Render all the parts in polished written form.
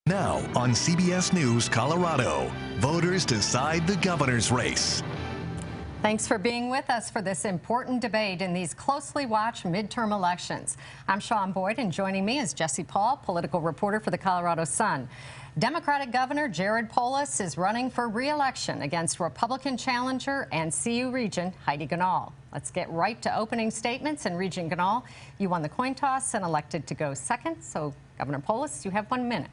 Now on CBS News Colorado, voters decide the governor's race. Thanks for being with us for this important debate in these closely watched midterm elections. I'm Sean Boyd, and joining me is Jesse Paul, political reporter for the Colorado Sun. Democratic Governor Jared Polis is running for re-election against Republican challenger and CU Regent Heidi Ganahl. Let's get right to opening statements. And Regent Ganahl, you won the coin toss and elected to go second. So, Governor Polis, you have 1 minute.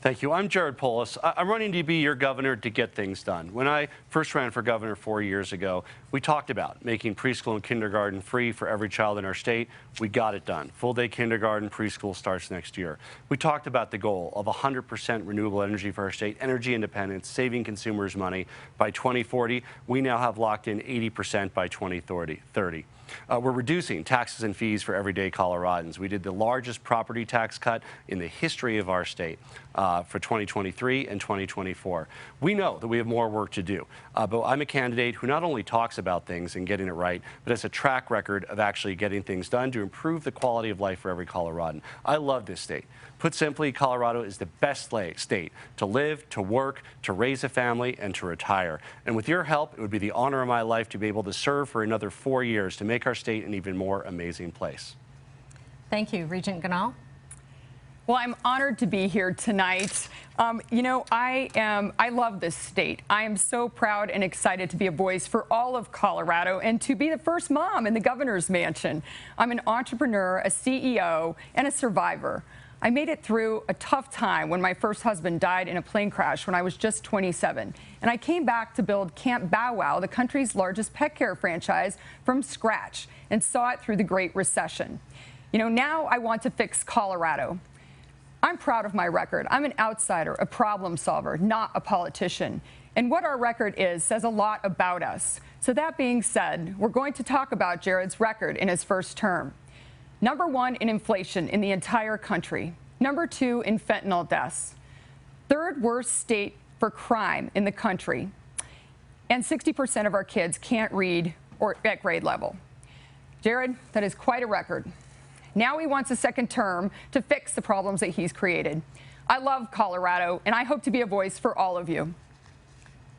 Thank you. I'm Jared Polis. I'm running to be your governor to get things done. When I first ran for governor 4 years ago, we talked about making preschool and kindergarten free for every child in our state. We got it done. Full-day kindergarten, preschool starts next year. We talked about the goal of 100% renewable energy for our state, energy independence, saving consumers money by 2040. We now have locked in 80% by 2030. We're reducing taxes and fees for everyday Coloradans. We did the largest property tax cut in the history of our state for 2023 and 2024. We know that we have more work to do, but I'm a candidate who not only talks about things and getting it right, but has a track record of actually getting things done to improve the quality of life for every Coloradan. I love this state. Put simply, Colorado is the best state to live, to work, to raise a family, and to retire. And with your help, it would be the honor of my life to be able to serve for another 4 years to make our state an even more amazing place. Thank you. Regent Ganahl. Well, I'm honored to be here tonight. I love this state. I am so proud and excited to be a voice for all of Colorado and to be the first mom in the governor's mansion. I'm an entrepreneur, a CEO, and a survivor. I made it through a tough time when my first husband died in a plane crash when I was just 27. And I came back to build Camp Bow Wow, the country's largest pet care franchise, from scratch and saw it through the Great Recession. Now I want to fix Colorado. I'm proud of my record. I'm an outsider, a problem solver, not a politician. And what our record is says a lot about us. So that being said, we're going to talk about Jared's record in his first term. Number 1 in inflation in the entire country. Number 2 in fentanyl deaths. Third worst state for crime in the country. And 60% of our kids can't read or at grade level. Jared, that is quite a record. Now he wants a second term to fix the problems that he's created. I love Colorado, and I hope to be a voice for all of you.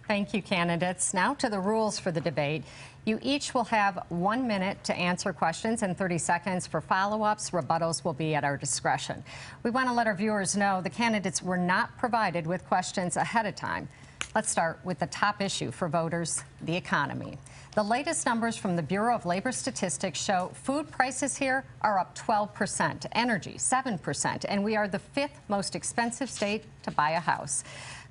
Thank you, candidates. Now to the rules for the debate. You each will have 1 minute to answer questions and 30 seconds for follow-ups. Rebuttals will be at our discretion. We want to let our viewers know the candidates were not provided with questions ahead of time. Let's start with the top issue for voters, the economy. The latest numbers from the Bureau of Labor Statistics show food prices here are up 12%, energy 7%, and we are the 5th most expensive state to buy a house.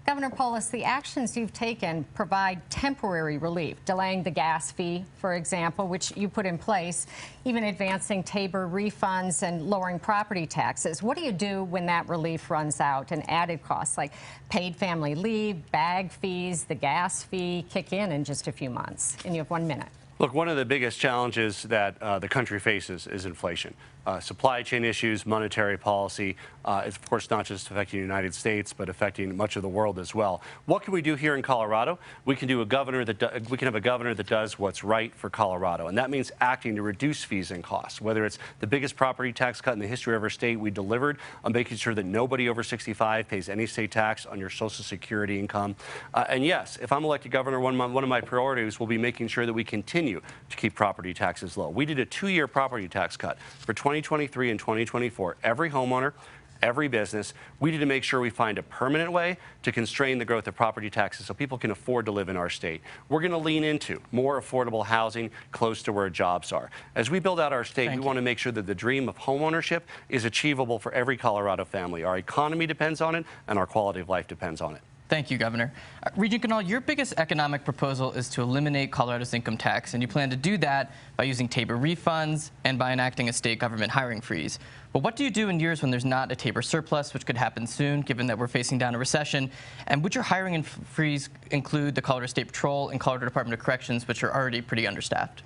Governor Polis, the actions you've taken provide temporary relief, delaying the gas fee, for example, which you put in place, even advancing Tabor refunds and lowering property taxes. What do you do when that relief runs out and added costs like paid family leave, bag fees, the gas fee kick in just a few months? And you have 1 minute. Look, one of the biggest challenges that the country faces is inflation. Supply chain issues, monetary policy. It's, of course, not just affecting the United States, but affecting much of the world as well. What can we do here in Colorado? We can have a governor that does what's right for Colorado, and that means acting to reduce fees and costs. Whether it's the biggest property tax cut in the history of our state, we delivered on making sure that nobody over 65 pays any state tax on your Social Security income. And yes, if I'm elected governor, one of my priorities will be making sure that we continue to keep property taxes low. We did a 2-year property tax cut for 2023 and 2024. Every homeowner, every business, we need to make sure we find a permanent way to constrain the growth of property taxes so people can afford to live in our state. We're going to lean into more affordable housing close to where jobs are. As we build out our state, we want to make sure that the dream of homeownership is achievable for every Colorado family. Our economy depends on it, and our quality of life depends on it. Thank you, Governor. Regent Ganahl, your biggest economic proposal is to eliminate Colorado's income tax, and you plan to do that by using Tabor refunds and by enacting a state government hiring freeze. But what do you do in years when there's not a Tabor surplus, which could happen soon, given that we're facing down a recession? And would your hiring and freeze include the Colorado State Patrol and Colorado Department of Corrections, which are already pretty understaffed?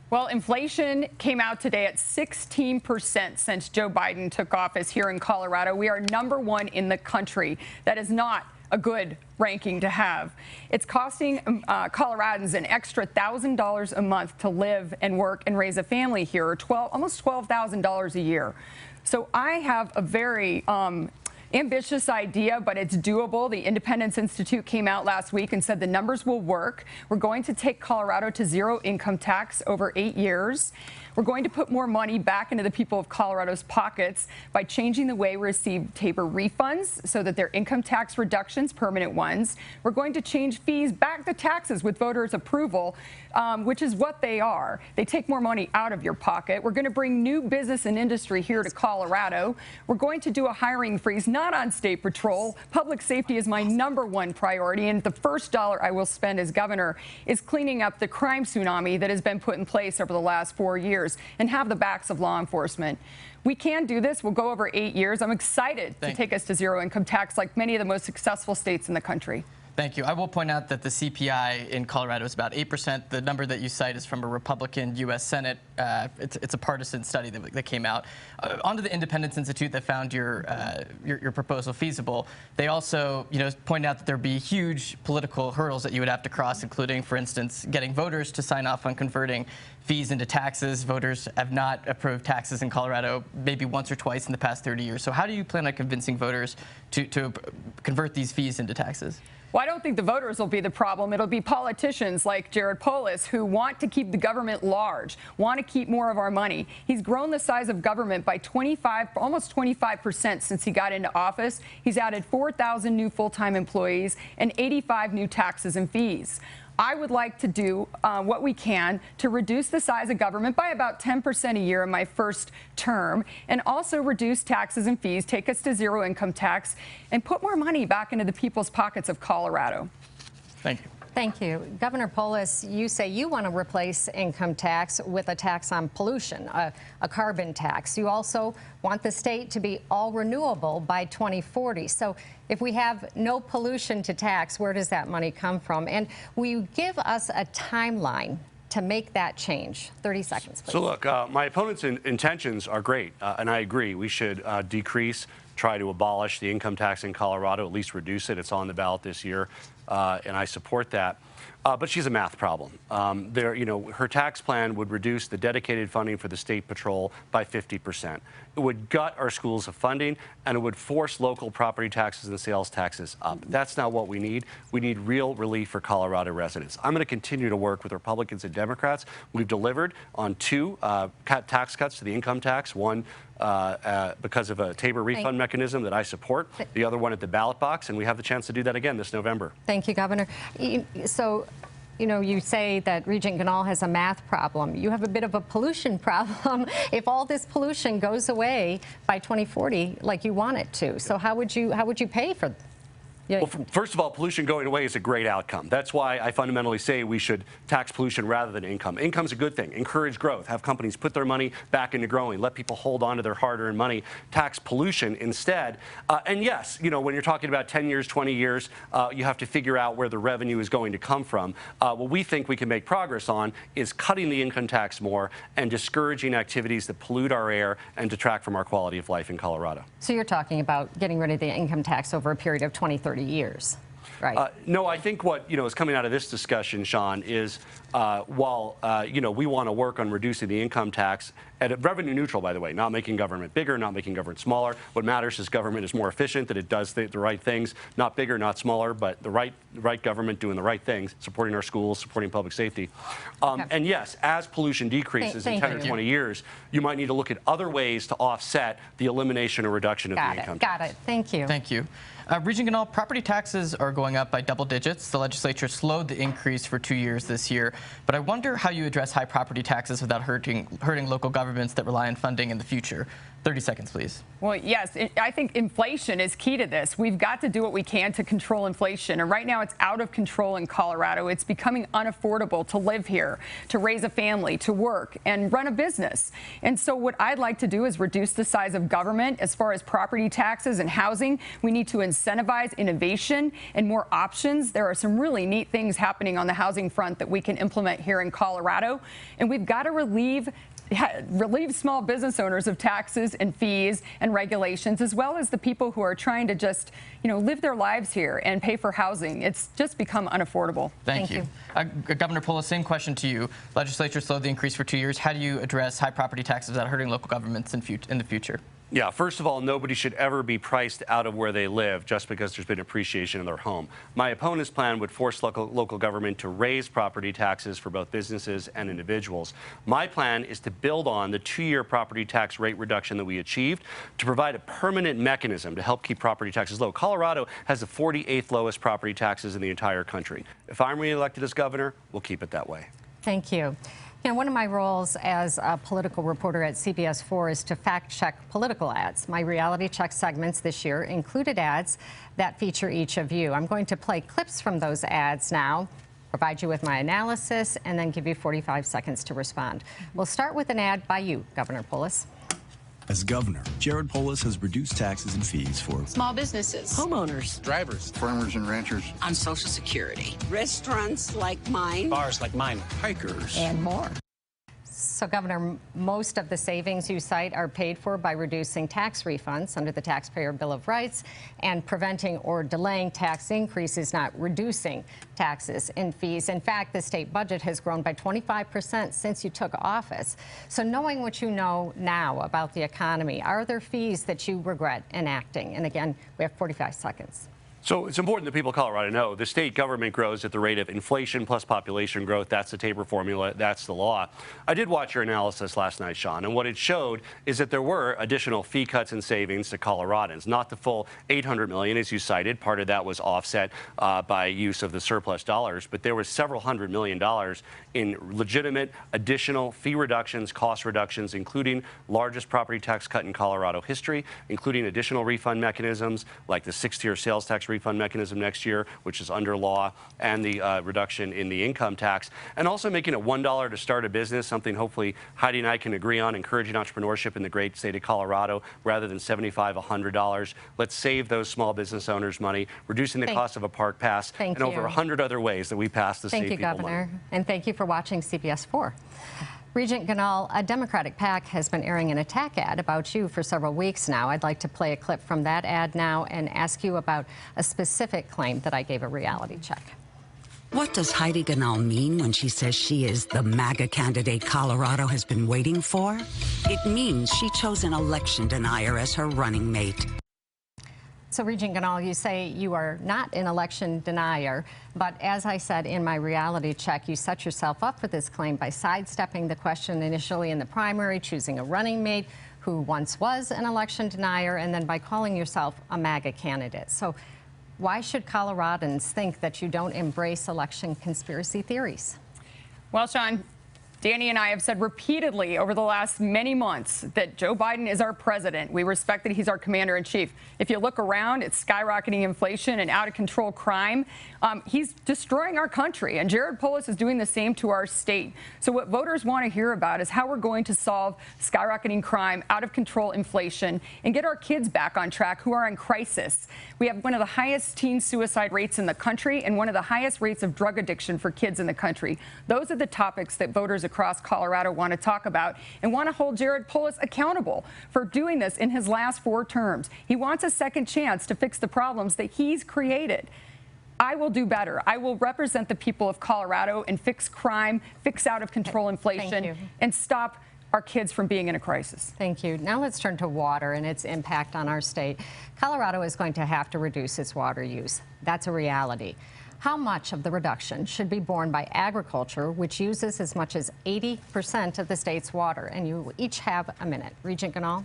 Well, inflation came out today at 16% since Joe Biden took office here in Colorado. We are #1 in the country. That is not a good ranking to have. It's costing Coloradans an extra $1,000 a month to live and work and raise a family here, or almost $12,000 a year. So I have a very ambitious idea, but it's doable. The Independence Institute came out last week and said the numbers will work. We're going to take Colorado to zero income tax over 8 years. We're going to put more money back into the people of Colorado's pockets by changing the way we receive TABOR refunds so that they're income tax reductions, permanent ones. We're going to change fees back to taxes with voters' approval, which is what they are. They take more money out of your pocket. We're going to bring new business and industry here to Colorado. We're going to do a hiring freeze, not on state patrol. Public safety is my #1 priority, and the first dollar I will spend as governor is cleaning up the crime tsunami that has been put in place over the last 4 years and have the backs of law enforcement. We can do this. We'll go over 8 years. I'm excited to take us to zero income tax like many of the most successful states in the country. Thank you. I will point out that the CPI in Colorado is about 8%. The number that you cite is from a Republican U.S. Senate. It's a partisan study that came out. Onto the Independence Institute that found your proposal feasible. They also, pointed out that there'd be huge political hurdles that you would have to cross, including, for instance, getting voters to sign off on converting fees into taxes. Voters have not approved taxes in Colorado maybe once or twice in the past 30 years. So how do you plan on convincing voters to convert these fees into taxes? Well, I don't think the voters will be the problem. It'll be politicians like Jared Polis who want to keep the government large, want to keep more of our money. He's grown the size of government by almost 25% since he got into office. He's added 4,000 new full-time employees and 85 new taxes and fees. I would like to do what we can to reduce the size of government by about 10% a year in my first term, and also reduce taxes and fees, take us to zero income tax, and put more money back into the people's pockets of Colorado. Thank you. Thank you. Governor Polis, you say you want to replace income tax with a tax on pollution, a carbon tax. You also want the state to be all renewable by 2040. So if we have no pollution to tax, where does that money come from? And will you give us a timeline to make that change? 30 seconds, please. So look, my opponent's intentions are great, and I agree. We should decrease, try to abolish the income tax in Colorado, at least reduce it. It's on the ballot this year, and I support that. But she's a math problem. Her tax plan would reduce the dedicated funding for the state patrol by 50%. It would gut our schools of funding, and it would force local property taxes and sales taxes up. That's not what we need. We need real relief for Colorado residents. I'm going to continue to work with Republicans and Democrats. We've delivered on 2 tax cuts to the income tax, one because of a TABOR refund mechanism that I support, the other one at the ballot box, and we have the chance to do that again this November. Thank you, Governor. So, you say that Regent Ganahl has a math problem. You have a bit of a pollution problem if all this pollution goes away by 2040 like you want it to. So how would you pay for Well, first of all, pollution going away is a great outcome. That's why I fundamentally say we should tax pollution rather than income. Income's a good thing. Encourage growth. Have companies put their money back into growing. Let people hold on to their hard-earned money. Tax pollution instead. And yes, when you're talking about 10 years, 20 years, you have to figure out where the revenue is going to come from. What we think we can make progress on is cutting the income tax more and discouraging activities that pollute our air and detract from our quality of life in Colorado. So you're talking about getting rid of the income tax over a period of 20, 30 years, right? No, I think what is coming out of this discussion, Sean, is while we want to work on reducing the income tax at a revenue neutral, by the way, not making government bigger, not making government smaller. What matters is government is more efficient, that it does the right things, not bigger, not smaller, but the right government doing the right things, supporting our schools, supporting public safety. And yes, as pollution decreases in 10 or 20 years, you might need to look at other ways to offset the elimination or reduction of the income tax. Got it. Thank you. Thank you. Regent Ganahl, property taxes are going up by double digits. The legislature slowed the increase for 2 years this year. But I wonder how you address high property taxes without hurting local governments that rely on funding in the future. 30 seconds, please. Well, yes, I think inflation is key to this. We've got to do what we can to control inflation. And right now it's out of control in Colorado. It's becoming unaffordable to live here, to raise a family, to work, and run a business. And so what I'd like to do is reduce the size of government. As far as property taxes and housing, we need to incentivize innovation and more options. There are some really neat things happening on the housing front that we can implement here in Colorado. And we've got to relieve small business owners of taxes and fees and regulations, as well as the people who are trying to just, live their lives here and pay for housing. It's just become unaffordable. Thank you. Governor Polis, same question to you. Legislature slowed the increase for 2 years. How do you address high property taxes without hurting local governments in the future? Yeah, first of all, nobody should ever be priced out of where they live just because there's been appreciation in their home. My opponent's plan would force local government to raise property taxes for both businesses and individuals. My plan is to build on the 2-year property tax rate reduction that we achieved to provide a permanent mechanism to help keep property taxes low. Colorado has the 48th lowest property taxes in the entire country. If I'm reelected as governor, we'll keep it that way. Thank you. You know, one of my roles as a political reporter at CBS 4 is to fact-check political ads. My reality check segments this year included ads that feature each of you. I'm going to play clips from those ads now, provide you with my analysis, and then give you 45 seconds to respond. We'll start with an ad by you, Governor Polis. As governor, Jared Polis has reduced taxes and fees for small businesses, homeowners, drivers, farmers and ranchers, on Social Security, restaurants like mine, bars like mine, hikers, and more. So, Governor, most of the savings you cite are paid for by reducing tax refunds under the Taxpayer Bill of Rights and preventing or delaying tax increases, not reducing taxes and fees. In fact, the state budget has grown by 25% since you took office. So, knowing what you know now about the economy, are there fees that you regret enacting? And again, we have 45 seconds. So it's important that people of Colorado know the state government grows at the rate of inflation plus population growth. That's the Tabor formula. That's the law. I did watch your analysis last night, Sean, and what it showed is that there were additional fee cuts and savings to Coloradans. Not the full $800 million, as you cited. Part of that was offset by use of the surplus dollars, but there was several $100 million in legitimate additional fee reductions, cost reductions, including largest property tax cut in Colorado history, including additional refund mechanisms like the 6-tier sales tax refund mechanism next year, which is under law, and the reduction in the income tax, and also making it $1 to start a business, something hopefully Heidi and I can agree on, encouraging entrepreneurship in the great state of Colorado rather than $75, $100. Let's save those small business owners money, reducing the cost of a park pass, and over 100 other ways that we passed to save people money. Thank you, Governor, and thank you for watching CBS 4. Regent Ganahl, a Democratic PAC has been airing an attack ad about you for several weeks now. I'd like to play a clip from that ad now and ask you about a specific claim that I gave a reality check. What does Heidi Ganahl mean when she says she is the MAGA candidate Colorado has been waiting for? It means she chose an election denier as her running mate. So, Regent Ganahl, you say you are not an election denier, but as I said in my reality check, you set yourself up for this claim by sidestepping the question initially in the primary, choosing a running mate who once was an election denier, and then by calling yourself a MAGA candidate. So why should Coloradans think that you don't embrace election conspiracy theories? Well, Sean, Danny and I have said repeatedly over the last many months that Joe Biden is our president. We respect that he's our commander-in-chief. If you look around, it's skyrocketing inflation and out-of-control crime. He's destroying our country, and Jared Polis is doing the same to our state. So what voters want to hear about is how we're going to solve skyrocketing crime, out-of-control inflation, and get our kids back on track who are in crisis. We have one of the highest teen suicide rates in the country and one of the highest rates of drug addiction for kids in the country. Those are the topics that voters across Colorado want to talk about and want to hold Jared Polis accountable for doing this in his last 4 terms. He wants a second chance to fix the problems that he's created. I will do better. I will represent the people of Colorado and fix crime, fix out-of-control inflation, and stop our kids from being in a crisis. Thank you. Now let's turn to water and its impact on our state. Colorado is going to have to reduce its water use. That's a reality. How much of the reduction should be borne by agriculture, which uses as much as 80% of the state's water? And you each have a minute. Regent Ganahl?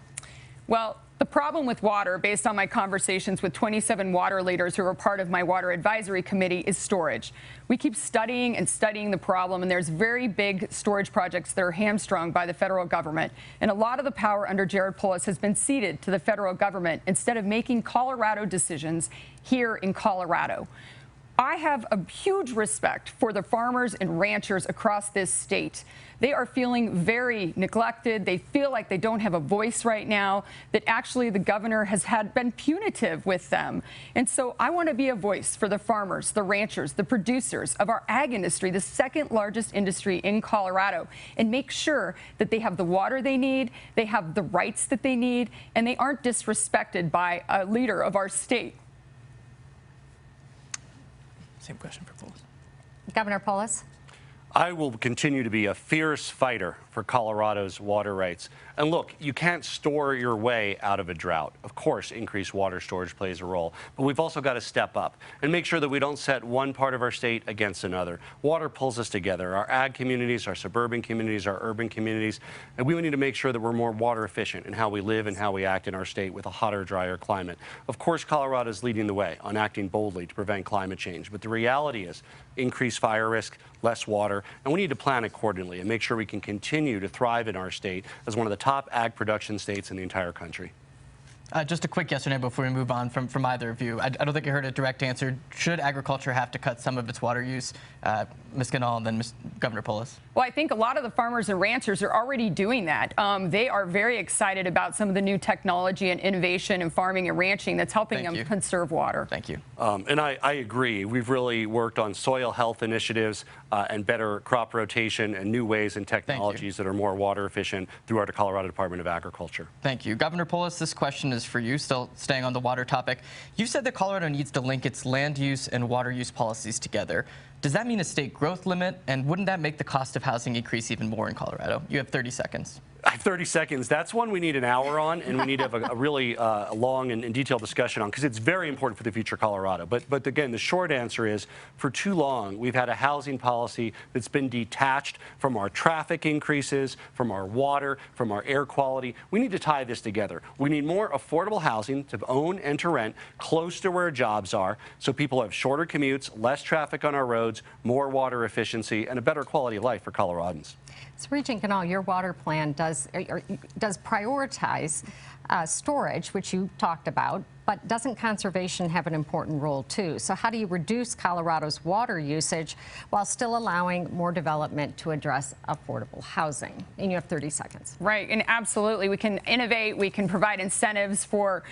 Well, the problem with water, based on my conversations with 27 water leaders who are part of my water advisory committee, is storage. We keep studying and studying the problem, and there's very big storage projects that are hamstrung by the federal government. And a lot of the power under Jared Polis has been ceded to the federal government instead of making Colorado decisions here in Colorado. I have a huge respect for the farmers and ranchers across this state. They are feeling very neglected. They feel like they don't have a voice right now, that actually the governor has been punitive with them. And so I want to be a voice for the farmers, the ranchers, the producers of our ag industry, the second largest industry in Colorado, and make sure that they have the water they need, they have the rights that they need, and they aren't disrespected by a leader of our state. Same question for Polis. Governor Polis? I will continue to be a fierce fighter for Colorado's water rights. And look, you can't store your way out of a drought. Of course, increased water storage plays a role, but we've also got to step up and make sure that we don't set one part of our state against another. Water pulls us together, our ag communities, our suburban communities, our urban communities, and we need to make sure that we're more water efficient in how we live and how we act in our state with a hotter, drier climate. Of course, Colorado is leading the way on acting boldly to prevent climate change, but the reality is increased fire risk, less water, and we need to plan accordingly and make sure we can continue to thrive in our state as one of the top ag production states in the entire country. Just a quick yes or no before we move on from either of you. I don't think I heard a direct answer. Should agriculture have to cut some of its water use? Ms. Ganahl and then Governor Polis. Well, I think a lot of the farmers and ranchers are already doing that. They are very excited about some of the new technology and innovation in farming and ranching that's helping them conserve water. Thank you. And I agree. We've really worked on soil health initiatives and better crop rotation and new ways and technologies that are more water efficient through our Colorado Department of Agriculture. Thank you. Governor Polis, this question is for you, still staying on the water topic. You said that Colorado needs to link its land use and water use policies together. Does that mean a state growth limit? And wouldn't that make the cost of housing increase even more in Colorado? You have 30 seconds. I have 30 seconds. That's one we need an hour on, and we need to have a really long and detailed discussion on, because it's very important for the future of Colorado. But again, the short answer is, for too long, we've had a housing policy that's been detached from our traffic increases, from our water, from our air quality. We need to tie this together. We need more affordable housing to own and to rent close to where jobs are, so people have shorter commutes, less traffic on our roads, more water efficiency, and a better quality of life for Coloradans. So, Regent Ganahl, your water plan does prioritize storage, which you talked about, but doesn't conservation have an important role too? So how do you reduce Colorado's water usage while still allowing more development to address affordable housing? And you have 30 seconds. Right, and absolutely. We can innovate. We can provide incentives for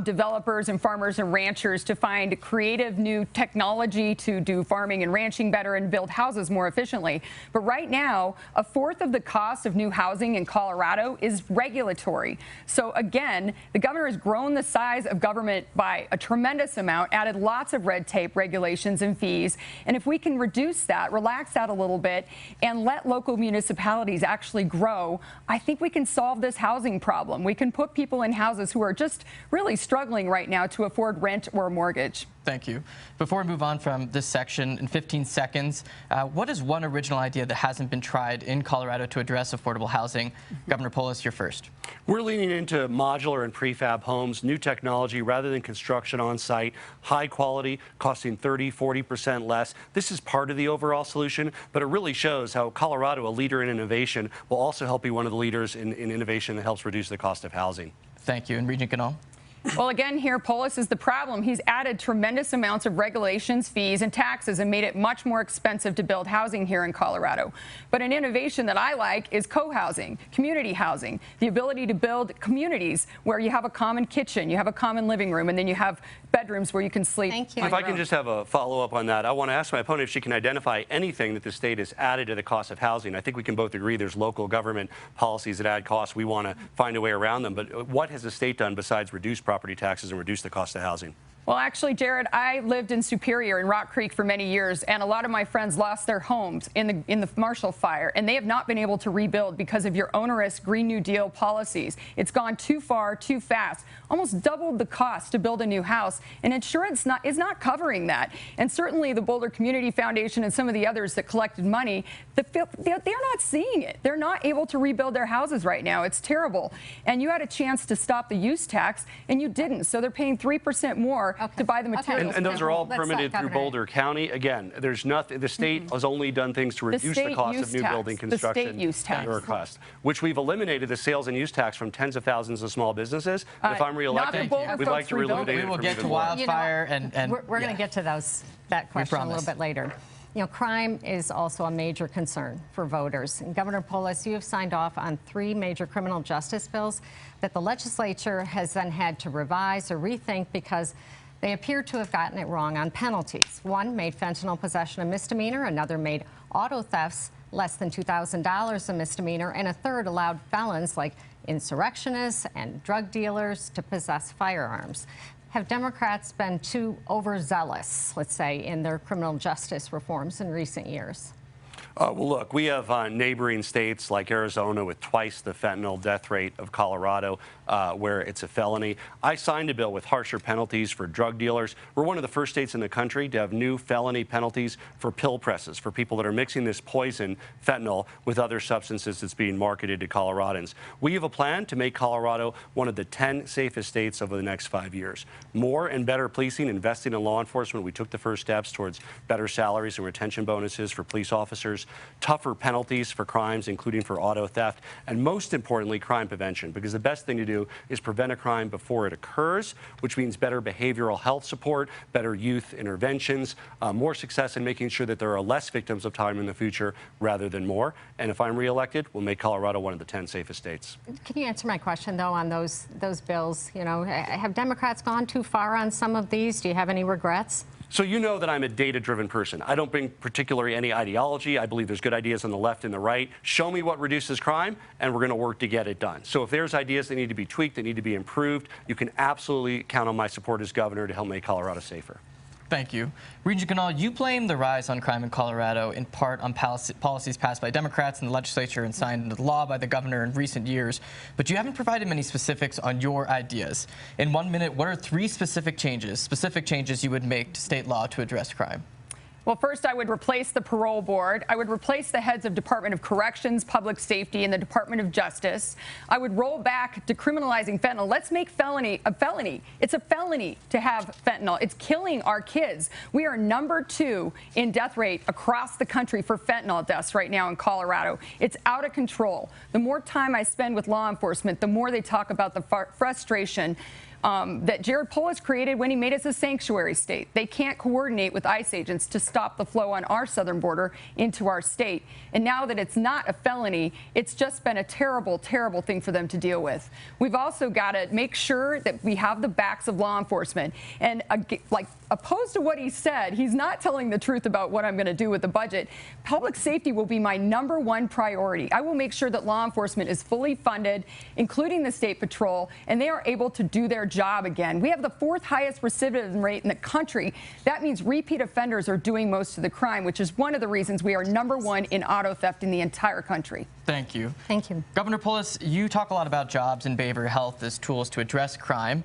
developers and farmers and ranchers to find creative new technology to do farming and ranching better and build houses more efficiently. But right now, a fourth of the cost of new housing in Colorado is regulatory. So again, the governor has grown the size of government by a tremendous amount, added lots of red tape, regulations, and fees. And if we can reduce that, relax that a little bit, and let local municipalities actually grow, I think we can solve this housing problem. We can put people in houses who are just really struggling right now to afford rent or a mortgage. Thank you. Before we move on from this section, in 15 seconds, what is one original idea that hasn't been tried in Colorado to address affordable housing? Governor Polis, you're first. We're leaning into modular and prefab homes, new technology rather than construction on site, high quality, costing 30–40% less. This is part of the overall solution, but it really shows how Colorado, a leader in innovation, will also help be one of the leaders in innovation that helps reduce the cost of housing. Thank you. And Regent Ganahl? Well, again, here, Polis is the problem. He's added tremendous amounts of regulations, fees, and taxes and made it much more expensive to build housing here in Colorado. But an innovation that I like is co-housing, community housing, the ability to build communities where you have a common kitchen, you have a common living room, and then you have bedrooms where you can sleep. Thank you. If I can just have a follow-up on that, I want to ask my opponent if she can identify anything that the state has added to the cost of housing. I think we can both agree there's local government policies that add costs. We want to find a way around them. But what has the state done besides reduce property taxes and reduce the cost of housing? Well, actually, Jared, I lived in Superior in Rock Creek for many years, and a lot of my friends lost their homes in the Marshall Fire, and they have not been able to rebuild because of your onerous Green New Deal policies. It's gone too far, too fast, almost doubled the cost to build a new house, and insurance is not covering that. And certainly the Boulder Community Foundation and some of the others that collected money, they're not seeing it. They're not able to rebuild their houses right now. It's terrible. And you had a chance to stop the use tax, and you didn't. So they're paying 3% more to buy the materials. And those are all permitted through Boulder County. Again, there's nothing. The state has only done things to reduce the cost of new building construction. The state use tax. Cost, which we've eliminated the sales and use tax from tens of thousands of small businesses. If I'm reelected, we'd like to eliminate it. We will get to wildfire and we're going to get to that question a little bit later. You know, crime is also a major concern for voters. And Governor Polis, you have signed off on 3 major criminal justice bills that the legislature has then had to revise or rethink because they appear to have gotten it wrong on penalties. One made fentanyl possession a misdemeanor, another made auto thefts less than $2,000 a misdemeanor, and a third allowed felons like insurrectionists and drug dealers to possess firearms. Have Democrats been too overzealous, let's say, in their criminal justice reforms in recent years? Well, look, we have neighboring states like Arizona with twice the fentanyl death rate of Colorado, where it's a felony. I signed a bill with harsher penalties for drug dealers. We're one of the first states in the country to have new felony penalties for pill presses, for people that are mixing this poison, fentanyl, with other substances that's being marketed to Coloradans. We have a plan to make Colorado one of the 10 safest states over the next 5 years. More and better policing, investing in law enforcement. We took the first steps towards better salaries and retention bonuses for police officers, tougher penalties for crimes, including for auto theft, and most importantly, crime prevention, because the best thing to do is prevent a crime before it occurs, which means better behavioral health support, better youth interventions, more success in making sure that there are less victims of crime in the future rather than more. And if I'm reelected, we'll make Colorado one of the 10 safest states. Can you answer my question, though, on those bills? You know, have Democrats gone too far on some of these? Do you have any regrets? So you know that I'm a data-driven person. I don't bring particularly any ideology. I believe there's good ideas on the left and the right. Show me what reduces crime, and we're going to work to get it done. So if there's ideas that need to be tweaked, that need to be improved, you can absolutely count on my support as governor to help make Colorado safer. Thank you. Regent Ganahl, you blame the rise on crime in Colorado in part on policies passed by Democrats in the legislature and signed into law by the governor in recent years, but you haven't provided many specifics on your ideas. In 1 minute, what are 3 specific changes you would make to state law to address crime? Well, first, I would replace the parole board. I would replace the heads of Department of Corrections, Public Safety, and the Department of Justice. I would roll back decriminalizing fentanyl. Let's make felony a felony. It's a felony to have fentanyl. It's killing our kids. We are #2 in death rate across the country for fentanyl deaths right now in Colorado. It's out of control. The more time I spend with law enforcement, the more they talk about the frustration that Jared Polis created when he made us a sanctuary state. They can't coordinate with ICE agents to stop the flow on our southern border into our state. And now that it's not a felony, it's just been a terrible, terrible thing for them to deal with. We've also got to make sure that we have the backs of law enforcement. And like opposed to what he said, he's not telling the truth about what I'm going to do with the budget. Public safety will be my #1 priority. I will make sure that law enforcement is fully funded, including the State Patrol, and they are able to do their job again. We have the 4th highest recidivism rate in the country. That means repeat offenders are doing most of the crime, which is one of the reasons we are #1 in auto theft in the entire country. Thank you. Thank you. Governor Polis, you talk a lot about jobs and behavioral health as tools to address crime.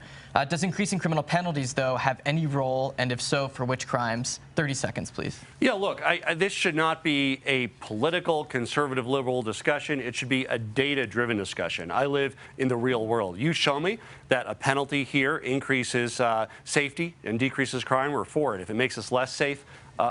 Does increasing criminal penalties, though, have any role, and if so, for which crimes? 30 seconds, please. Yeah, look, this should not be a political, conservative, liberal discussion. It should be a data-driven discussion. I live in the real world. You show me that a penalty here increases safety and decreases crime, we're for it. If it makes us less safe,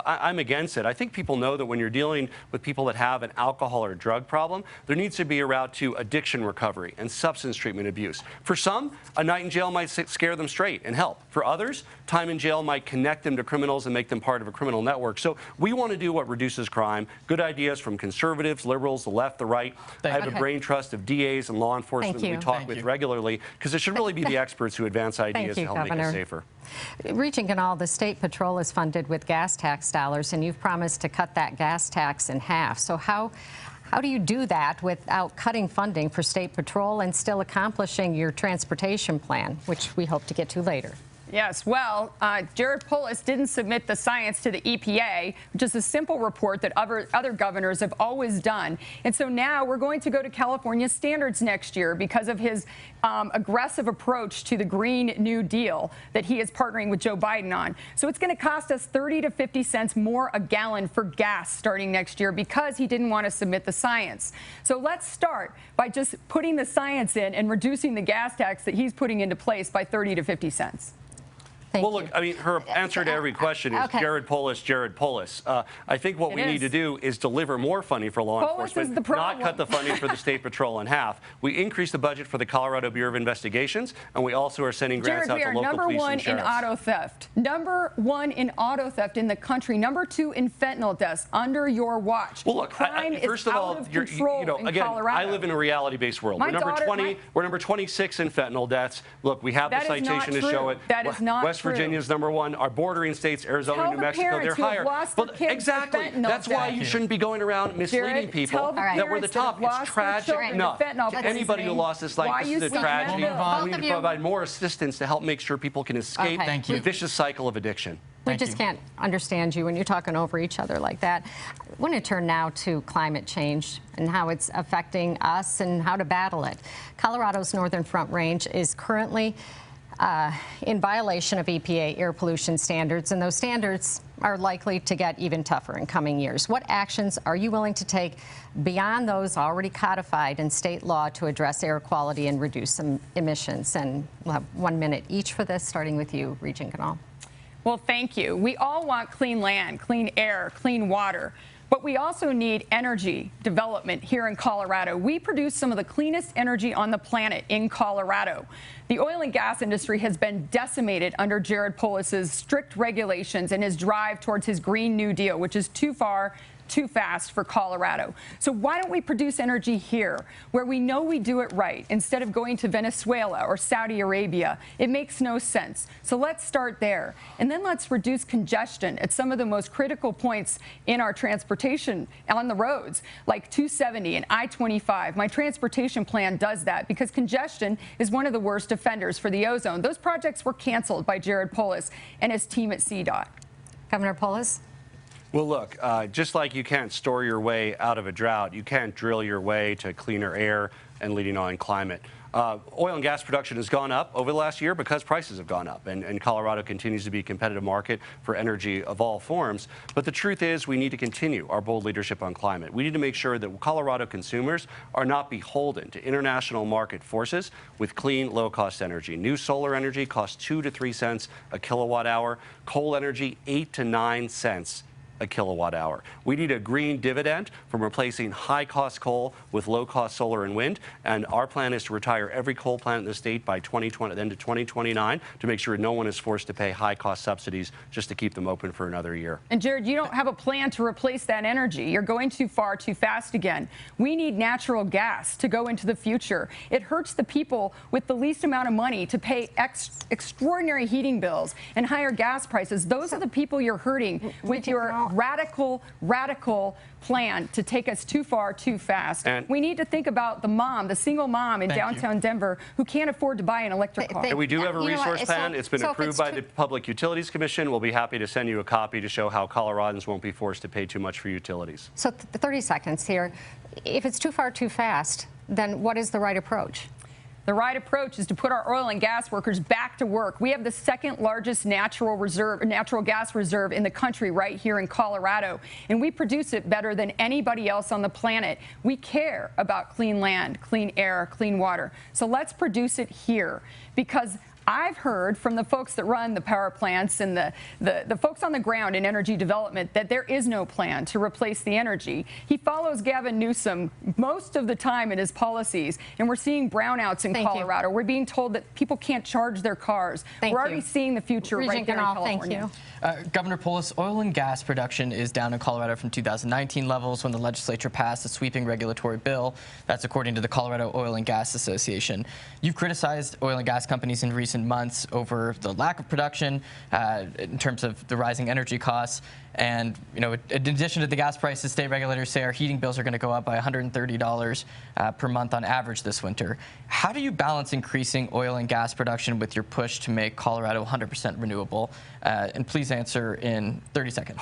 I'm against it. I think people know that when you're dealing with people that have an alcohol or drug problem, there needs to be a route to addiction recovery and substance treatment abuse. For some, a night in jail might scare them straight and help. For others, time in jail might connect them to criminals and make them part of a criminal network. So we want to do what reduces crime. Good ideas from conservatives, liberals, the left, the right. I have a brain trust of DAs and law enforcement that we talk with regularly, because it should really be the experts who advance ideas to help make us safer. Regent Ganahl, the State Patrol is funded with gas tax dollars, and you've promised to cut that gas tax in half. So how do you do that without cutting funding for State Patrol and still accomplishing your transportation plan, which we hope to get to later? Yes, well, Jared Polis didn't submit the science to the EPA, which is a simple report that other governors have always done. And so now we're going to go to California standards next year because of his aggressive approach to the Green New Deal that he is partnering with Joe Biden on. So it's going to cost us 30 to 50 cents more a gallon for gas starting next year because he didn't want to submit the science. So let's start by just putting the science in and reducing the gas tax that he's putting into place by 30 to 50 cents. Well, look, I mean, her answer to every question is Jared Polis, Jared Polis. I think what we need to do is deliver more funding for law enforcement, not cut the funding for the State Patrol in half. We increased the budget for the Colorado Bureau of Investigations, and we also are sending grants out to local police and sheriffs. We are #1 in auto theft. #1 in auto theft in the country. #2 in fentanyl deaths under your watch. Well, look, crime first is of all, out of control in again, Colorado. I live in a reality-based world. We're number 20. We're number 26 in fentanyl deaths. Look, we have the citation to show it. That is not West Virginia is #1. Our bordering states, Arizona, New Mexico, they're higher. But exactly. That's why you shouldn't be going around misleading people that we're the top. It's tragic enough. Anybody who lost his life, this is a tragedy. We need to provide more assistance to help make sure people can escape the vicious cycle of addiction. We just can't understand you when you're talking over each other like that. I want to turn now to climate change and how it's affecting us and how to battle it. Colorado's Northern Front Range is currently in violation of EPA air pollution standards, and those standards are likely to get even tougher in coming years. What actions are you willing to take beyond those already codified in state law to address air quality and reduce some emissions? And we'll have 1 minute each for this, starting with you, Regent Ganahl. Well, thank you. We all want clean land, clean air, clean water. But we also need energy development here in Colorado. We produce some of the cleanest energy on the planet in Colorado. The oil and gas industry has been decimated under Jared Polis's strict regulations and his drive towards his Green New Deal, which is too far, too fast for Colorado. So why don't we produce energy here where we know we do it right instead of going to Venezuela or Saudi Arabia? It makes no sense. So let's start there. And then let's reduce congestion at some of the most critical points in our transportation on the roads, like 270 and I-25. My transportation plan does that because congestion is one of the worst offenders for the ozone. Those projects were canceled by Jared Polis and his team at CDOT. Governor Polis? Well, look, just like you can't store your way out of a drought, you can't drill your way to cleaner air and leading on climate. Oil and gas production has gone up over the last year because prices have gone up, and Colorado continues to be a competitive market for energy of all forms. But the truth is we need to continue our bold leadership on climate. We need to make sure that Colorado consumers are not beholden to international market forces with clean, low-cost energy. New solar energy costs 2 to 3 cents a kilowatt hour. Coal energy, 8 to 9 cents a kilowatt hour. We need a green dividend from replacing high-cost coal with low-cost solar and wind, and our plan is to retire every coal plant in the state by 2020, then to 2029, to make sure no one is forced to pay high-cost subsidies just to keep them open for another year. And Jared, you don't have a plan to replace that energy. You're going too far, too fast again. We need natural gas to go into the future. It hurts the people with the least amount of money to pay extraordinary heating bills and higher gas prices. Those are the people you're hurting with your radical plan to take us too far, too fast. And we need to think about the single mom in downtown Denver who can't afford to buy an electric car. And we do have a resource plan. It's been approved by the Public Utilities Commission. We'll be happy to send you a copy to show how Coloradans won't be forced to pay too much for utilities. So 30 seconds here. If it's too far, too fast, then what is the right approach? The right approach is to put our oil and gas workers back to work. We have the second largest natural gas reserve in the country right here in Colorado, and we produce it better than anybody else on the planet. We care about clean land, clean air, clean water. So let's produce it here, because I've heard from the folks that run the power plants and the folks on the ground in energy development that there is no plan to replace the energy. He follows Gavin Newsom most of the time in his policies, and we're seeing brownouts in Colorado. We're being told that people can't charge their cars. We're already seeing the future right here in California. Thank you. Governor Polis, oil and gas production is down in Colorado from 2019 levels when the legislature passed a sweeping regulatory bill. That's according to the Colorado Oil and Gas Association. You've criticized oil and gas companies in recent months over the lack of production in terms of the rising energy costs. And, you know, in addition to the gas prices, state regulators say our heating bills are going to go up by $130 per month on average this winter. How do you balance increasing oil and gas production with your push to make Colorado 100% renewable? And please answer in 30 seconds.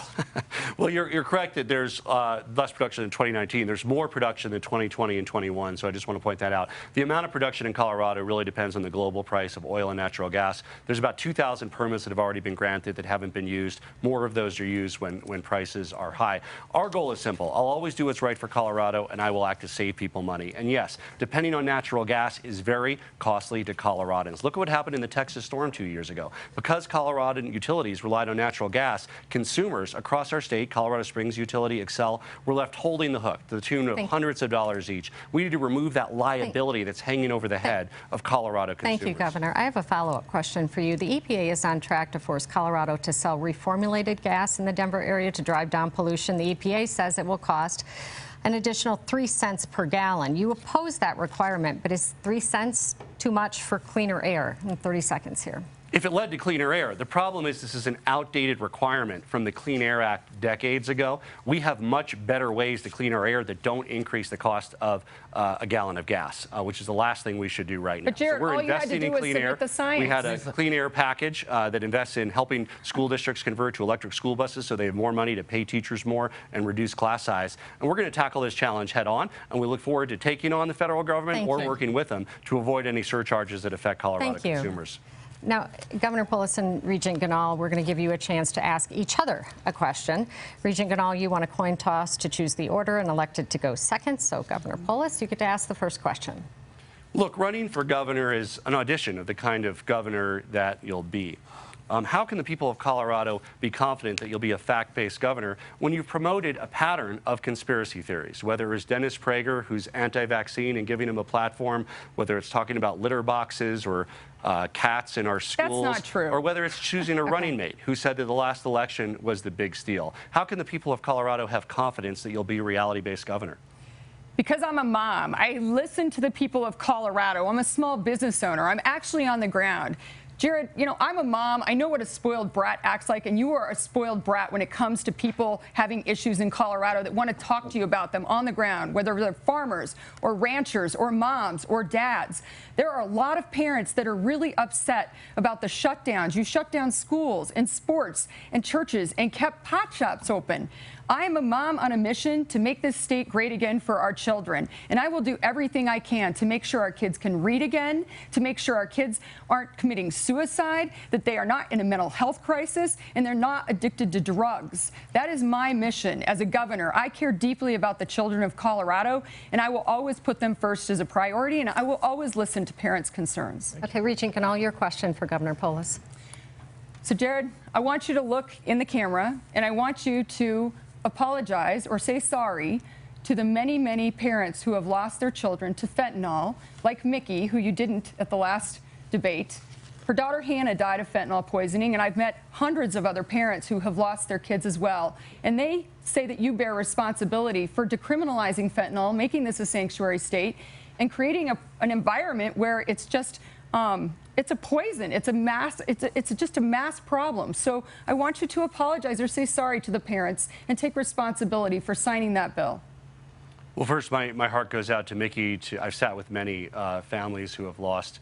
Well, you're correct that there's less production in 2019. There's more production than 2020 and 21, so I just want to point that out. The amount of production in Colorado really depends on the global price of oil and natural gas. There's about 2,000 permits that have already been granted that haven't been used. More of those are used when prices are high. Our goal is simple. I'll always do what's right for Colorado, and I will act to save people money. And yes, depending on natural gas is very costly to Coloradans. Look at what happened in the Texas storm 2 years ago. Because Coloradan utilities relied on natural gas, consumers across our state, Colorado Springs Utility, Xcel, were left holding the hook to the tune of hundreds of dollars each. We need to remove that liability that's hanging over the head of Colorado consumers. Thank you, Governor. I have a follow-up question for you. The EPA is on track to force Colorado to sell reformulated gas in the Denver area to drive down pollution. The EPA says it will cost an additional 3 cents per gallon. You oppose that requirement, but is 3 cents too much for cleaner air? In 30 seconds here. If it led to cleaner air, the problem is this is an outdated requirement from the Clean Air Act decades ago. We have much better ways to clean our air that don't increase the cost of a gallon of gas, which is the last thing we should do right now. But Jared, so we're all you had investing to do in was clean submit air. the science. We had a clean air package that invests in helping school districts convert to electric school buses so they have more money to pay teachers more and reduce class size. And we're going to tackle this challenge head on, and we look forward to taking on the federal government or working with them to avoid any surcharges that affect Colorado consumers. Now, Governor Polis and Regent Ganahl, we're going to give you a chance to ask each other a question. Regent Ganahl, you want a coin toss to choose the order and elected to go second. So, Governor Polis, you get to ask the first question. Look, running for governor is an audition of the kind of governor that you'll be. How can the people of Colorado be confident that you'll be a fact-based governor when you've promoted a pattern of conspiracy theories, whether it was Dennis Prager, who's anti-vaccine and giving him a platform, whether it's talking about litter boxes or cats in our schools, that's not true, or whether it's choosing a running mate who said that the last election was the big steal. How can the people of Colorado have confidence that you'll be a reality-based governor? Because I'm a mom. I listen to the people of Colorado. I'm a small business owner. I'm actually on the ground. Jared, you know, I'm a mom. I know what a spoiled brat acts like, and you are a spoiled brat when it comes to people having issues in Colorado that want to talk to you about them on the ground, whether they're farmers or ranchers or moms or dads. There are a lot of parents that are really upset about the shutdowns. You shut down schools and sports and churches and kept pot shops open. I am a mom on a mission to make this state great again for our children, and I will do everything I can to make sure our kids can read again, to make sure our kids aren't committing suicide, that they are not in a mental health crisis, and they're not addicted to drugs. That is my mission as a governor. I care deeply about the children of Colorado, and I will always put them first as a priority, and I will always listen to parents' concerns. Okay, Regent Ganahl, your question for Governor Polis. So, Jared, I want you to look in the camera, and I want you to apologize or say sorry to the many, many parents who have lost their children to fentanyl, like Mickey, who you didn't at the last debate. Her daughter Hannah died of fentanyl poisoning, and I've met hundreds of other parents who have lost their kids as well. And they say that you bear responsibility for decriminalizing fentanyl, making this a sanctuary state, and creating an environment where it's just it's a poison. It's a mass. It's just a mass problem. So I want you to apologize or say sorry to the parents and take responsibility for signing that bill. Well, first, my heart goes out to Mickey. I've sat with many families who have lost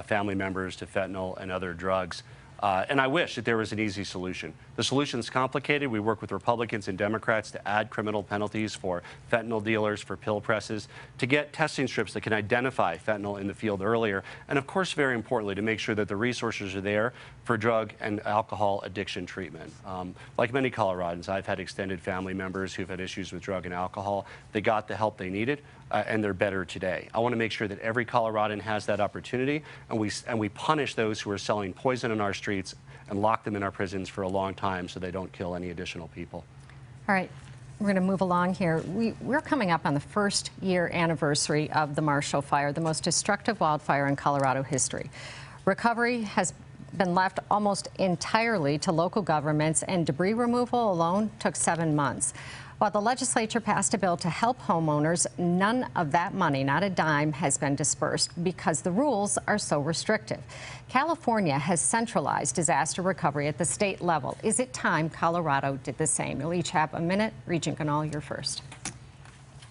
family members to fentanyl and other drugs. And I wish that there was an easy solution. The solution is complicated. We work with Republicans and Democrats to add criminal penalties for fentanyl dealers, for pill presses, to get testing strips that can identify fentanyl in the field earlier, and of course, very importantly, to make sure that the resources are there for drug and alcohol addiction treatment. Like many Coloradans, I've had extended family members who've had issues with drug and alcohol. They got the help they needed, and they're better today. I want to make sure that every Coloradan has that opportunity, and we punish those who are selling poison in our streets and lock them in our prisons for a long time so they don't kill any additional people. All right, we're going to move along here. We're coming up on the first year anniversary of the Marshall Fire, the most destructive wildfire in Colorado history. Recovery has been left almost entirely to local governments, and debris removal alone took 7 months. While the legislature passed a bill to help homeowners, none of that money, not a dime, has been dispersed because the rules are so restrictive. California has centralized disaster recovery at the state level. Is it time Colorado did the same? You'll each have a minute. Regent Ganahl, you're first.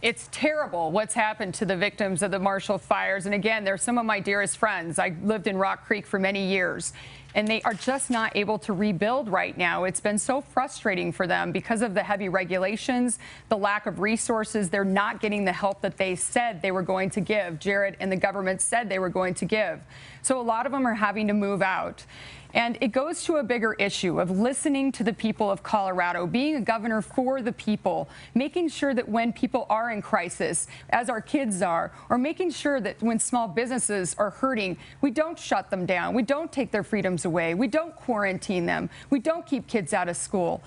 It's terrible what's happened to the victims of the Marshall fires. And again, they're some of my dearest friends. I lived in Rock Creek for many years, and they are just not able to rebuild right now. It's been so frustrating for them because of the heavy regulations, the lack of resources. They're not getting the help that they said they were going to give. Jared and the government said they were going to give. So a lot of them are having to move out. And it goes to a bigger issue of listening to the people of Colorado, being a governor for the people, making sure that when people are in crisis, as our kids are, or making sure that when small businesses are hurting, we don't shut them down, we don't take their freedoms away, we don't quarantine them, we don't keep kids out of school.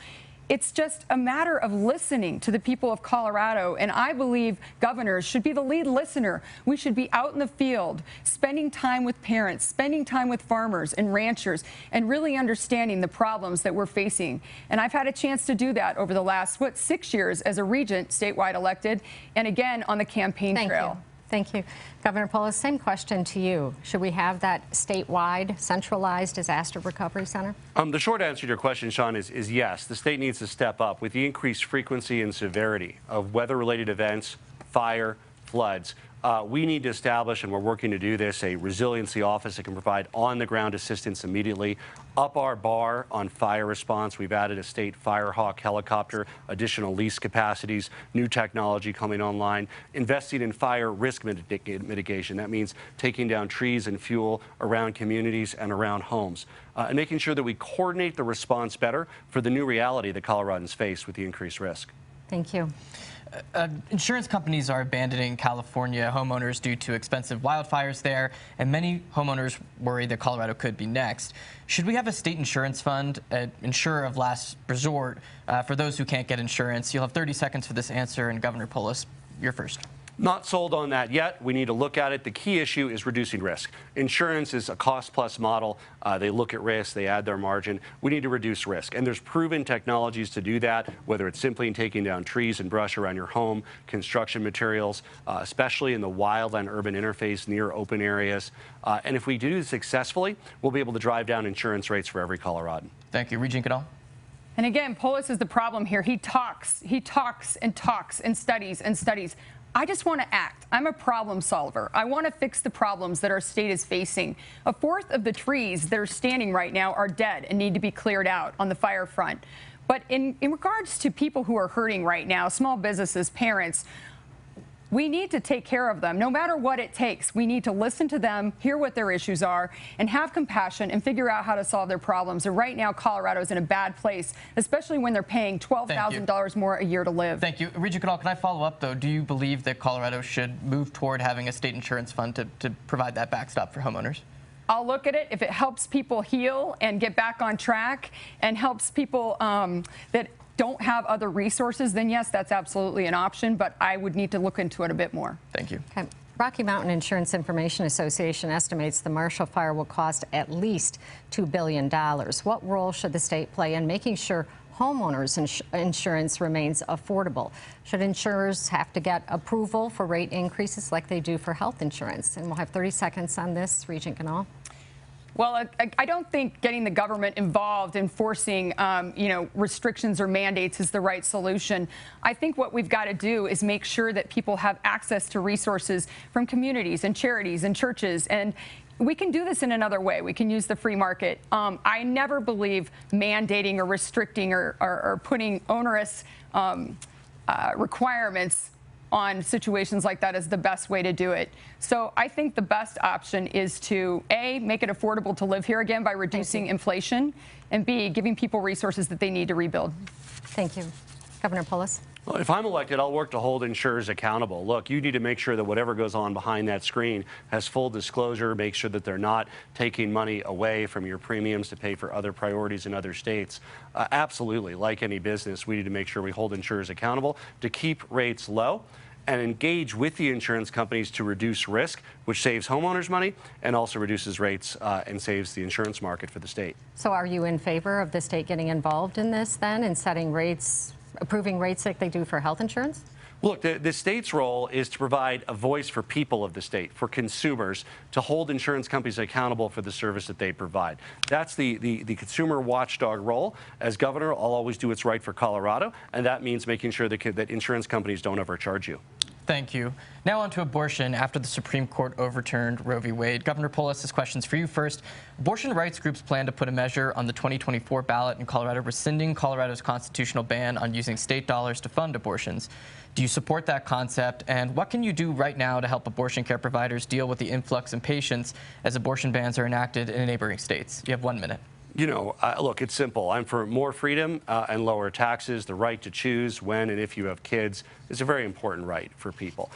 It's just a matter of listening to the people of Colorado, and I believe governors should be the lead listener. We should be out in the field, spending time with parents, spending time with farmers and ranchers, and really understanding the problems that we're facing. And I've had a chance to do that over the last, 6 years as a regent, statewide elected, and again on the campaign trail. Thank you. Governor Polis, same question to you. Should we have that statewide, centralized disaster recovery center? The short answer to your question, Sean, is yes. The state needs to step up with the increased frequency and severity of weather-related events, fire, floods. We need to establish, and we're working to do this, a resiliency office that can provide on-the-ground assistance immediately. Up our bar on fire response. We've added a state Firehawk helicopter, additional lease capacities, new technology coming online, investing in fire risk mitigation. That means taking down trees and fuel around communities and around homes, and making sure that we coordinate the response better for the new reality that Coloradans face with the increased risk. Thank you. Insurance companies are abandoning California homeowners due to expensive wildfires there, and many homeowners worry that Colorado could be next. Should we have a state insurance fund, an insurer of last resort, for those who can't get insurance? You'll have 30 seconds for this answer, and Governor Polis, you're first. Not sold on that yet. We need to look at it. The key issue is reducing risk. Insurance is a cost-plus model. They look at risk, they add their margin. We need to reduce risk. And there's proven technologies to do that, whether it's simply in taking down trees and brush around your home, construction materials, especially in the wild and urban interface near open areas. And if we do this successfully, we'll be able to drive down insurance rates for every Coloradan. Thank you. Regent Ganahl. And again, Polis is the problem here. He talks and studies and studies. I just want to act. I'm a problem solver. I want to fix the problems that our state is facing. A fourth of the trees that are standing right now are dead and need to be cleared out on the fire front. But in regards to people who are hurting right now, small businesses, parents, we need to take care of them. No matter what it takes, we need to listen to them, hear what their issues are, and have compassion and figure out how to solve their problems. And right now, Colorado is in a bad place, especially when they're paying $12,000 more a year to live. Thank you. Regent Ganahl, can I follow up, though? Do you believe that Colorado should move toward having a state insurance fund to provide that backstop for homeowners? I'll look at it. If it helps people heal and get back on track and helps people that don't have other resources, then yes, that's absolutely an option, but I would need to look into it a bit more. Thank you. Okay. Rocky Mountain Insurance Information Association estimates the Marshall Fire will cost at least $2 billion. What role should the state play in making sure homeowners insurance remains affordable? Should insurers have to get approval for rate increases like they do for health insurance? And we'll have 30 seconds on this. Regent Ganahl. Well, I don't think getting the government involved in forcing, restrictions or mandates is the right solution. I think what we've got to do is make sure that people have access to resources from communities and charities and churches. And we can do this in another way. We can use the free market. I never believe mandating or restricting or putting onerous requirements on situations like that is the best way to do it. So I think the best option is to, A, make it affordable to live here again by reducing inflation, and B, giving people resources that they need to rebuild. Thank you. Governor Polis. Well, if I'm elected, I'll work to hold insurers accountable. Look, you need to make sure that whatever goes on behind that screen has full disclosure, make sure that they're not taking money away from your premiums to pay for other priorities in other states. Absolutely, like any business, we need to make sure we hold insurers accountable to keep rates low and engage with the insurance companies to reduce risk, which saves homeowners money and also reduces rates and saves the insurance market for the state. So are you in favor of the state getting involved in this then and setting rates, approving rates like they do for health insurance? Look, the state's role is to provide a voice for people of the state, for consumers, to hold insurance companies accountable for the service that they provide. That's the consumer watchdog role. As governor, I'll always do what's right for Colorado, and that means making sure that insurance companies don't overcharge you. Thank you. Now on to abortion. After the Supreme Court overturned Roe v. Wade, Governor Polis, this question's for you first. Abortion rights groups plan to put a measure on the 2024 ballot in Colorado rescinding Colorado's constitutional ban on using state dollars to fund abortions. Do you support that concept? And what can you do right now to help abortion care providers deal with the influx in patients as abortion bans are enacted in neighboring states? You have 1 minute. You know, look, it's simple. I'm for more freedom and lower taxes. The right to choose when and if you have kids is a very important right for people.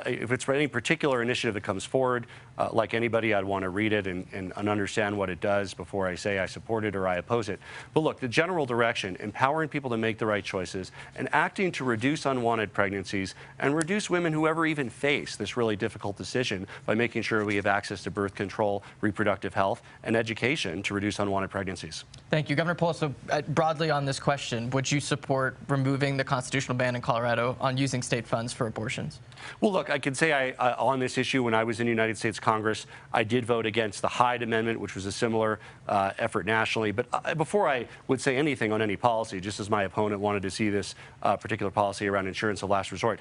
If it's any particular initiative that comes forward, like anybody, I'd want to read it and understand what it does before I say I support it or I oppose it. But look, the general direction, empowering people to make the right choices and acting to reduce unwanted pregnancies and reduce women who ever even face this really difficult decision by making sure we have access to birth control, reproductive health, and education to reduce unwanted pregnancies. Thank you. Governor Polis, so broadly on this question, would you support removing the constitutional ban in Colorado on using using state funds for abortions? Well, look, I can say on this issue, when I was in the United States Congress, I did vote against the Hyde Amendment, which was a similar effort nationally. But before I would say anything on any policy, just as my opponent wanted to see this particular policy around insurance of last resort,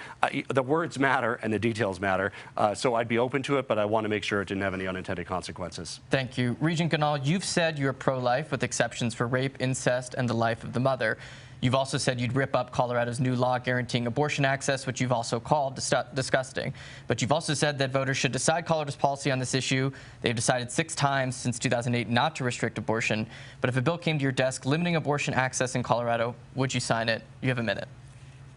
the words matter and the details matter. So I'd be open to it, but I want to make sure it didn't have any unintended consequences. Thank you. Regent Ganahl, you've said you're pro-life with exceptions for rape, incest, and the life of the mother. You've also said you'd rip up Colorado's new law guaranteeing abortion access, which you've also called disgusting. But you've also said that voters should decide Colorado's policy on this issue. They've decided 6 times since 2008 not to restrict abortion. But if a bill came to your desk limiting abortion access in Colorado, would you sign it? You have a minute.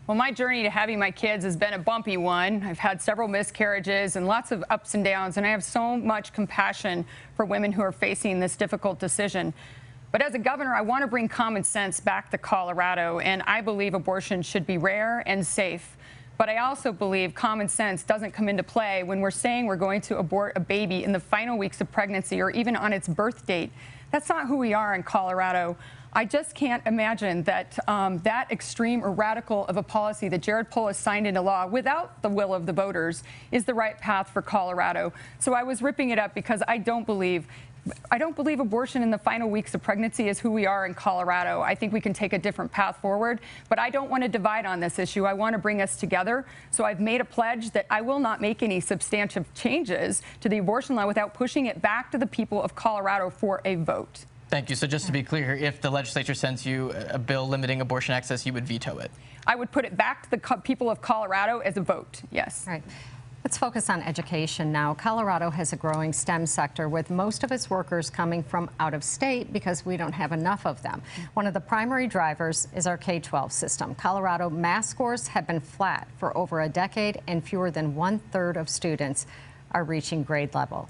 Well, my journey to having my kids has been a bumpy one. I've had several miscarriages and lots of ups and downs, and I have so much compassion for women who are facing this difficult decision. But as a governor, I want to bring common sense back to Colorado, and I believe abortion should be rare and safe. But I also believe common sense doesn't come into play when we're saying we're going to abort a baby in the final weeks of pregnancy or even on its birth date. That's not who we are in Colorado. I just can't imagine that that extreme or radical of a policy that Jared Polis signed into law without the will of the voters is the right path for Colorado. So I was ripping it up because I don't believe abortion in the final weeks of pregnancy is who we are in Colorado. I think we can take a different path forward, but I don't want to divide on this issue. I want to bring us together. So I've made a pledge that I will not make any substantive changes to the abortion law without pushing it back to the people of Colorado for a vote. Thank you. So just to be clear, if the legislature sends you a bill limiting abortion access, you would veto it? I would put it back to the people of Colorado as a vote, yes. All right. Let's focus on education now. Colorado has a growing STEM sector with most of its workers coming from out of state because we don't have enough of them. One of the primary drivers is our K-12 system. Colorado math scores have been flat for over a decade, and fewer than 1/3 of students are reaching grade level.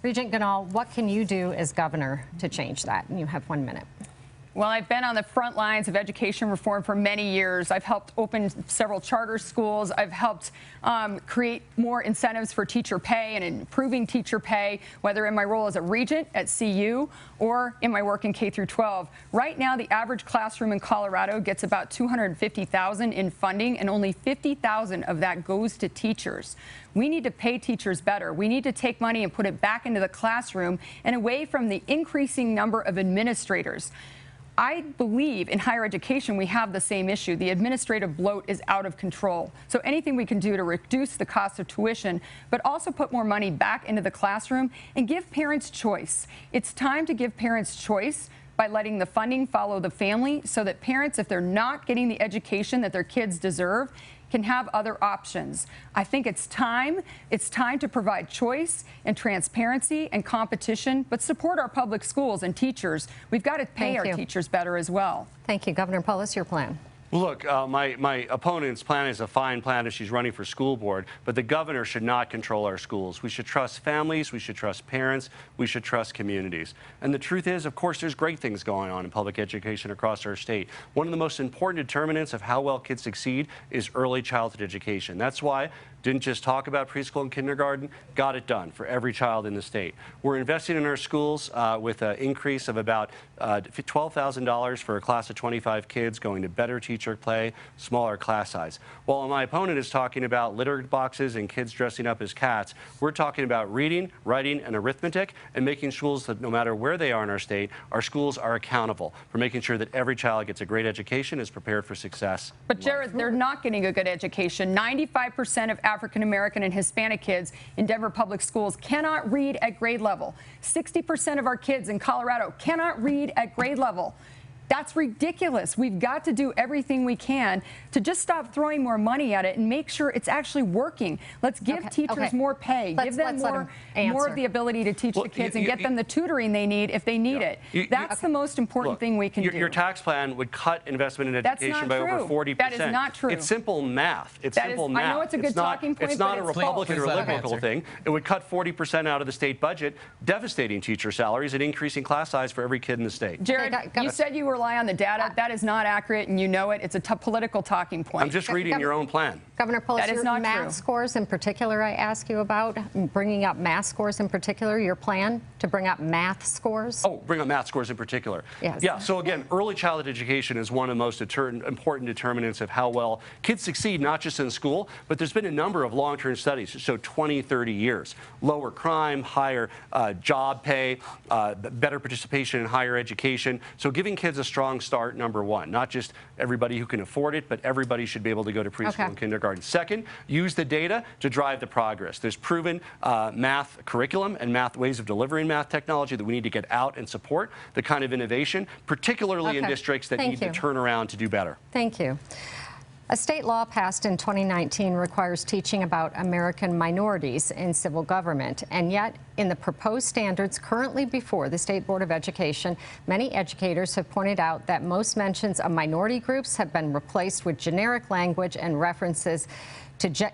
Regent Ganahl, what can you do as governor to change that? And you have 1 minute. Well, I've been on the front lines of education reform for many years. I've helped open several charter schools. I've helped create more incentives for teacher pay and improving teacher pay, whether in my role as a regent at CU or in my work in K through 12. Right now, the average classroom in Colorado gets about $250,000 in funding, and only $50,000 of that goes to teachers. We need to pay teachers better. We need to take money and put it back into the classroom and away from the increasing number of administrators. I believe in higher education we have the same issue. The administrative bloat is out of control. So anything we can do to reduce the cost of tuition, but also put more money back into the classroom and give parents choice. It's time to give parents choice by letting the funding follow the family so that parents, if they're not getting the education that their kids deserve, can have other options. I think it's time to provide choice and transparency and competition, but support our public schools and teachers. We've got to pay our teachers better as well. Thank you. Governor Polis, your plan. Look, my opponent's plan is a fine plan if she's running for school board, but the governor should not control our schools. We should trust families, we should trust parents, we should trust communities. And the truth is, of course, there's great things going on in public education across our state. One of the most important determinants of how well kids succeed is early childhood education. That's why didn't just talk about preschool and kindergarten, got it done for every child in the state. We're investing in our schools with an increase of about $12,000 for a class of 25 kids, going to better teacher pay, smaller class size. While my opponent is talking about litter boxes and kids dressing up as cats, we're talking about reading, writing, and arithmetic, and making schools that no matter where they are in our state, our schools are accountable for making sure that every child gets a great education, is prepared for success. But Jared, they're not getting a good education. 95% of African American and Hispanic kids in Denver public schools cannot read at grade level. 60% of our kids in Colorado cannot read at grade level. That's ridiculous. We've got to do everything we can to just stop throwing more money at it and make sure it's actually working. Let's give teachers more pay. Give them more of the ability to teach the kids and get them the tutoring they need if they need it. That's the most important thing we can do. Your tax plan would cut investment in education by over 40%. That is not true. It's simple math. It's simple math. I know it's a good talking point. It's not a Republican or liberal thing. It would cut 40% out of the state budget, devastating teacher salaries and increasing class size for every kid in the state. Jared, you said you were rely on the data. That is not accurate, and you know it. It's a political talking point. I'm just reading your own plan. Governor Polis, that is your not math true. scores in particular, I ask you about, bringing up math scores in particular, your plan to bring up math scores? Oh, bring up math scores in particular. Yes. Yeah, so again, early childhood education is one of the most important determinants of how well kids succeed, not just in school, but there's been a number of long-term studies that show 20, 30 years. Lower crime, higher job pay, better participation in higher education. So giving kids a strong start, number one, not just everybody who can afford it, but everybody should be able to go to preschool and kindergarten. Second, use the data to drive the progress. There's proven math curriculum and math ways of delivering math technology that we need to get out and support the kind of innovation, particularly in districts that need to turn around to do better. Thank you. A state law passed in 2019 requires teaching about American minorities in civil government, and yet in the proposed standards currently before the State Board of Education, many educators have pointed out that most mentions of minority groups have been replaced with generic language and references to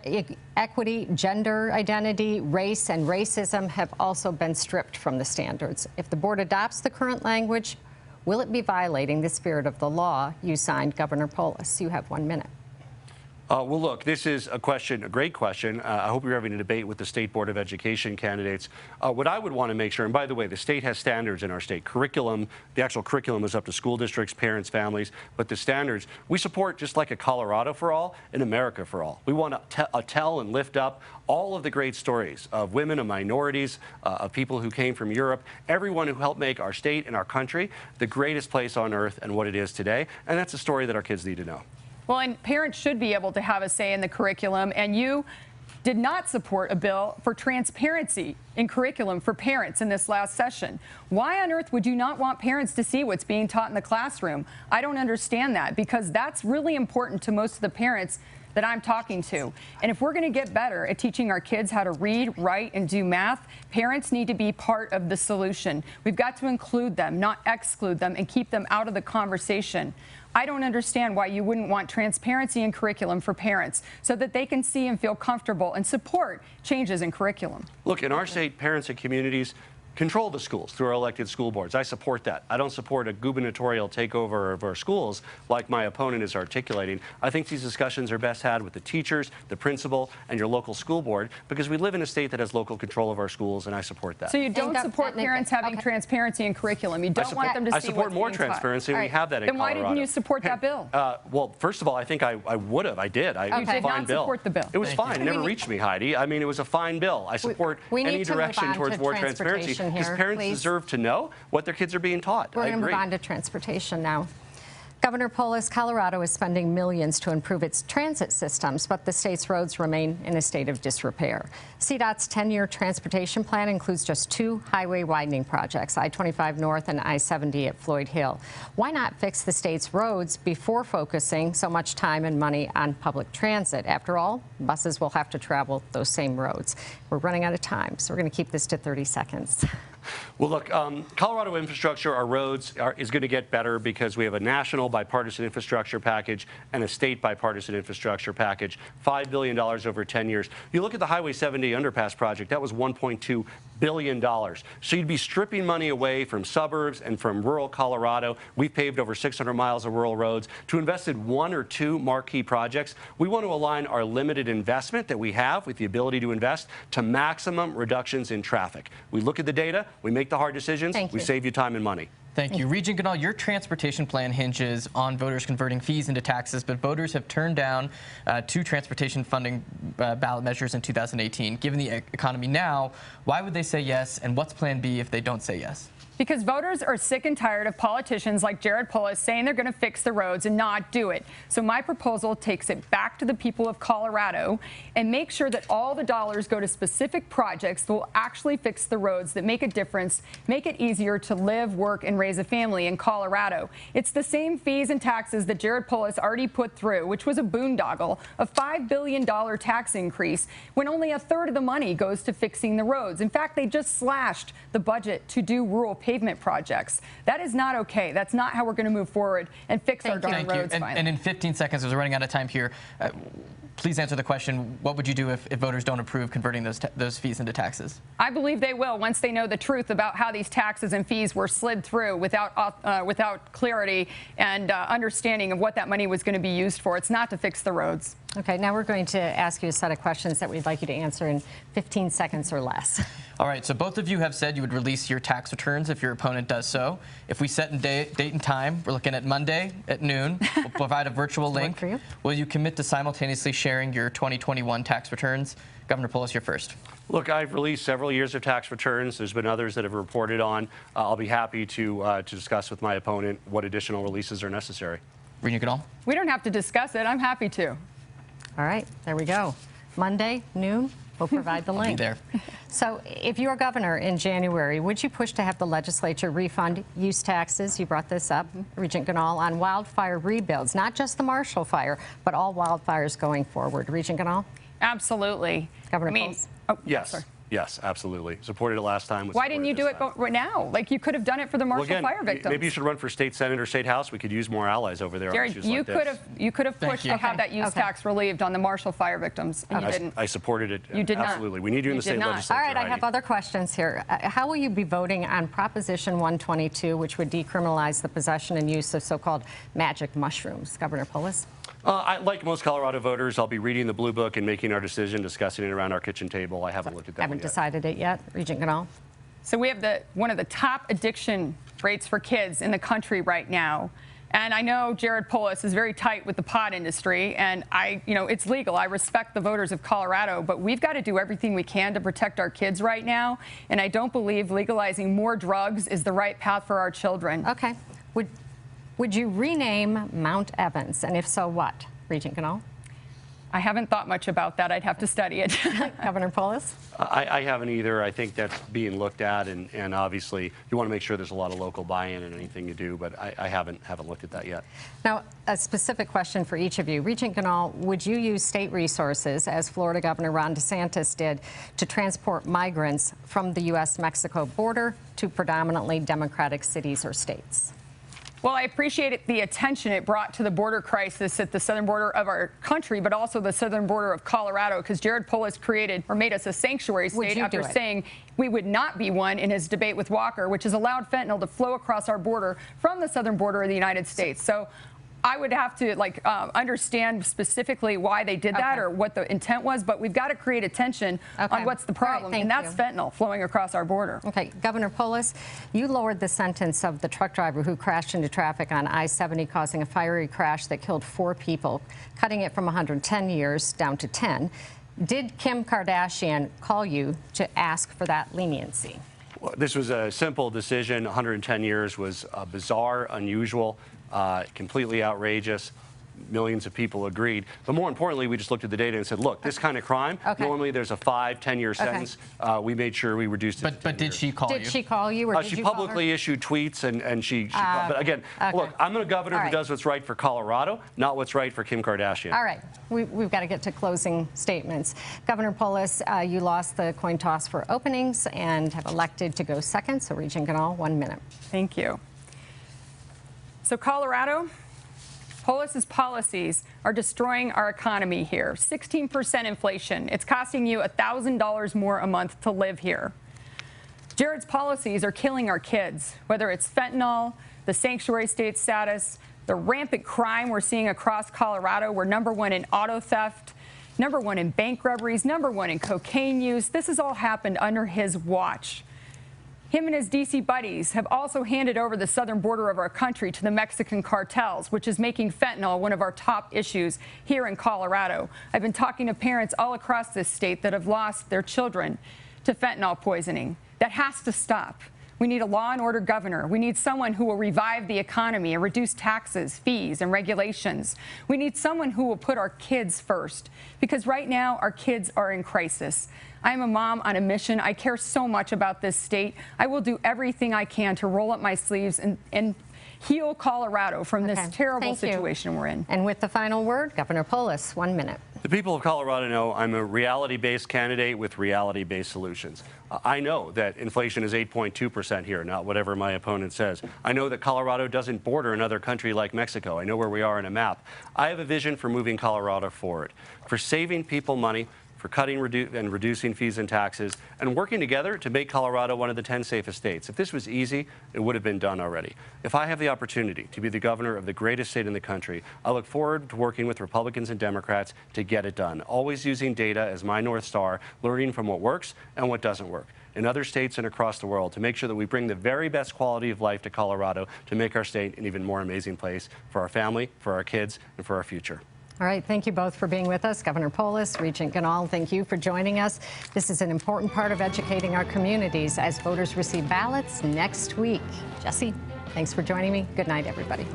equity, gender identity, race, and racism have also been stripped from the standards. If the board adopts the current language, will it be violating the spirit of the law you signed, Governor Polis? You have 1 minute. Well, look, this is a great question. I hope you're having a debate with the State Board of Education candidates. What I would want to make sure, and by the way, the state has standards in our state. Curriculum, the actual curriculum is up to school districts, parents, families, but the standards, we support just like a Colorado for all, an America for all. We want to tell and lift up all of the great stories of women, of minorities, of people who came from Europe, everyone who helped make our state and our country the greatest place on earth and what it is today. And that's a story that our kids need to know. Well, and parents should be able to have a say in the curriculum, and you did not support a bill for transparency in curriculum for parents in this last session. Why on earth would you not want parents to see what's being taught in the classroom? I don't understand that, because that's really important to most of the parents that I'm talking to. And if we're going to get better at teaching our kids how to read, write, and do math, parents need to be part of the solution. We've got to include them, not exclude them, and keep them out of the conversation. I don't understand why you wouldn't want transparency in curriculum for parents so that they can see and feel comfortable and support changes in curriculum. Look, in our state, parents and communities control the schools through our elected school boards. I support that. I don't support a gubernatorial takeover of our schools like my opponent is articulating. I think these discussions are best had with the teachers, the principal, and your local school board, because we live in a state that has local control of our schools, and I support that. So you don't support parents having transparency in curriculum? You don't want them to see what's being taught? I support more transparency, and we have that in Colorado. Then why didn't you support that bill? Well, first of all, I think I would have. I did. It was a fine bill. Support the bill. It was fine. It never reached me, Heidi. I mean, it was a fine bill. I support any direction towards more transparency, because parents deserve to know what their kids are being taught. We're going to move on to transportation now. Governor Polis, Colorado is spending millions to improve its transit systems, but the state's roads remain in a state of disrepair. CDOT's 10-year transportation plan includes just 2 highway widening projects, I-25 North and I-70 at Floyd Hill. Why not fix the state's roads before focusing so much time and money on public transit? After all, buses will have to travel those same roads. We're running out of time, so we're going to keep this to 30 seconds. Well, look, Colorado infrastructure, our roads, is going to get better because we have a national bipartisan infrastructure package and a state bipartisan infrastructure package, $5 billion over 10 years. You look at the Highway 70 underpass project, that was $1.2 billion. So you'd be stripping money away from suburbs and from rural Colorado. We've paved over 600 miles of rural roads. To invest in 1 or 2 marquee projects, we want to align our limited investment that we have with the ability to invest to maximum reductions in traffic. We look at the data. We make the hard decisions. We save you time and money. Thank you. Regent Ganahl, your transportation plan hinges on voters converting fees into taxes, but voters have turned down 2 transportation funding ballot measures in 2018. Given the economy now, why would they say yes, and what's Plan B if they don't say yes? Because voters are sick and tired of politicians like Jared Polis saying they're going to fix the roads and not do it. So my proposal takes it back to the people of Colorado and makes sure that all the dollars go to specific projects that will actually fix the roads, that make a difference, make it easier to live, work, and raise a family in Colorado. It's the same fees and taxes that Jared Polis already put through, which was a boondoggle, a $5 billion tax increase, when only 1/3 of the money goes to fixing the roads. In fact, they just slashed the budget to do rural pavement projects. That is not okay. That's not how we're going to move forward and fix our darn roads finally. And in 15 seconds, as we're running out of time here, please answer the question, what would you do if voters don't approve converting those fees into taxes? I believe they will once they know the truth about how these taxes and fees were slid through without clarity and understanding of what that money was going to be used for. It's not to fix the roads. Okay, now we're going to ask you a set of questions that we'd like you to answer in 15 seconds or less. All right, so both of you have said you would release your tax returns if your opponent does so. If we set a date and time, we're looking at Monday at noon. We'll provide a virtual link. For you. Will you commit to simultaneously sharing your 2021 tax returns? Governor Polis, you're first. Look, I've released several years of tax returns. There's been others that have reported on. I'll be happy to discuss with my opponent what additional releases are necessary. Regent Ganahl? We don't have to discuss it. I'm happy to. All right, there we go. Monday, noon, we'll provide the link. I'll be there. So if you're governor in January, would you push to have the legislature refund use taxes, you brought this up, Regent Ganahl, on wildfire rebuilds, not just the Marshall Fire, but all wildfires going forward? Regent Ganahl? Absolutely. Governor Polis? Yes. Sorry. Yes, absolutely. Supported it last time. Why didn't you do it right now? Like, you could have done it for the Marshall Fire victims. Maybe you should run for state senate or state house. We could use more allies over there. Jared, you could have pushed to have that use tax relieved on the Marshall Fire victims, and you didn't. I supported it. You did not. Absolutely. We need you in the state legislature. All right, Heidi. I have other questions here. How will you be voting on Proposition 122, which would decriminalize the possession and use of so-called magic mushrooms? Governor Polis? Like most Colorado voters, I'll be reading the Blue Book and making our decision, discussing it around our kitchen table. I haven't looked at that Haven't yet. decided it yet. Regent Ganahl? So we have one of the top addiction rates for kids in the country right now. And I know Jared Polis is very tight with the pot industry, and it's legal. I respect the voters of Colorado, but we've got to do everything we can to protect our kids right now. And I don't believe legalizing more drugs is the right path for our children. Okay. Would you rename Mount Evans? And if so, what? Regent Ganahl? I haven't thought much about that. I'd have to study it. Governor Polis? I haven't either. I think that's being looked at, and obviously you want to make sure there's a lot of local buy-in in anything you do, but I haven't looked at that yet. Now, a specific question for each of you. Regent Ganahl, would you use state resources, as Florida Governor Ron DeSantis did, to transport migrants from the U.S.-Mexico border to predominantly Democratic cities or states? Well, I appreciate the attention it brought to the border crisis at the southern border of our country, but also the southern border of Colorado, because Jared Polis made us a sanctuary state after saying we would not be one in his debate with Walker, which has allowed fentanyl to flow across our border from the southern border of the United States. So I would have to understand specifically why they did that or what the intent was, but we've got to create attention on what's the problem, and that's fentanyl flowing across our border. Okay, Governor Polis, you lowered the sentence of the truck driver who crashed into traffic on I-70, causing a fiery crash that killed 4 people, cutting it from 110 years down to 10. Did Kim Kardashian call you to ask for that leniency? Well, this was a simple decision. 110 years was bizarre, unusual. Completely outrageous. Millions of people agreed. But more importantly, we just looked at the data and said, look, this kind of crime, normally there's a 5-10-year sentence. We made sure we reduced it. But did she call you? Did she call you, or did she you call her? publicly issued tweets, and she called. But again, look, I'm a governor who does what's right for Colorado, not what's right for Kim Kardashian. All right. We've got to get to closing statements. Governor Polis, you lost the coin toss for openings and have elected to go second. So Regent Ganahl, 1 minute. Thank you. So Colorado, Polis's policies are destroying our economy here. 16% inflation. It's costing you $1,000 more a month to live here. Jared's policies are killing our kids, whether it's fentanyl, the sanctuary state status, the rampant crime we're seeing across Colorado. We're #1 in auto theft, #1 in bank robberies, #1 in cocaine use. This has all happened under his watch. Him and his D.C. buddies have also handed over the southern border of our country to the Mexican cartels, which is making fentanyl one of our top issues here in Colorado. I've been talking to parents all across this state that have lost their children to fentanyl poisoning. That has to stop. We need a law and order governor. We need someone who will revive the economy and reduce taxes, fees, and regulations. We need someone who will put our kids first, because right now our kids are in crisis. I am a mom on a mission. I care so much about this state. I will do everything I can to roll up my sleeves and heal Colorado from this terrible Thank you. situation we're in. And with the final word, Governor Polis, 1 minute. The people of Colorado know I'm a reality-based candidate with reality-based solutions. I know that inflation is 8.2% here, not whatever my opponent says. I know that Colorado doesn't border another country like Mexico. I know where we are on a map. I have a vision for moving Colorado forward, for saving people money, for cutting and reducing fees and taxes, and working together to make Colorado one of the 10 safest states. If this was easy, it would have been done already. If I have the opportunity to be the governor of the greatest state in the country, I look forward to working with Republicans and Democrats to get it done, always using data as my North Star, learning from what works and what doesn't work in other states and across the world to make sure that we bring the very best quality of life to Colorado to make our state an even more amazing place for our family, for our kids, and for our future. All right, thank you both for being with us. Governor Polis, Regent Ganahl, thank you for joining us. This is an important part of educating our communities as voters receive ballots next week. Jesse, thanks for joining me. Good night, everybody.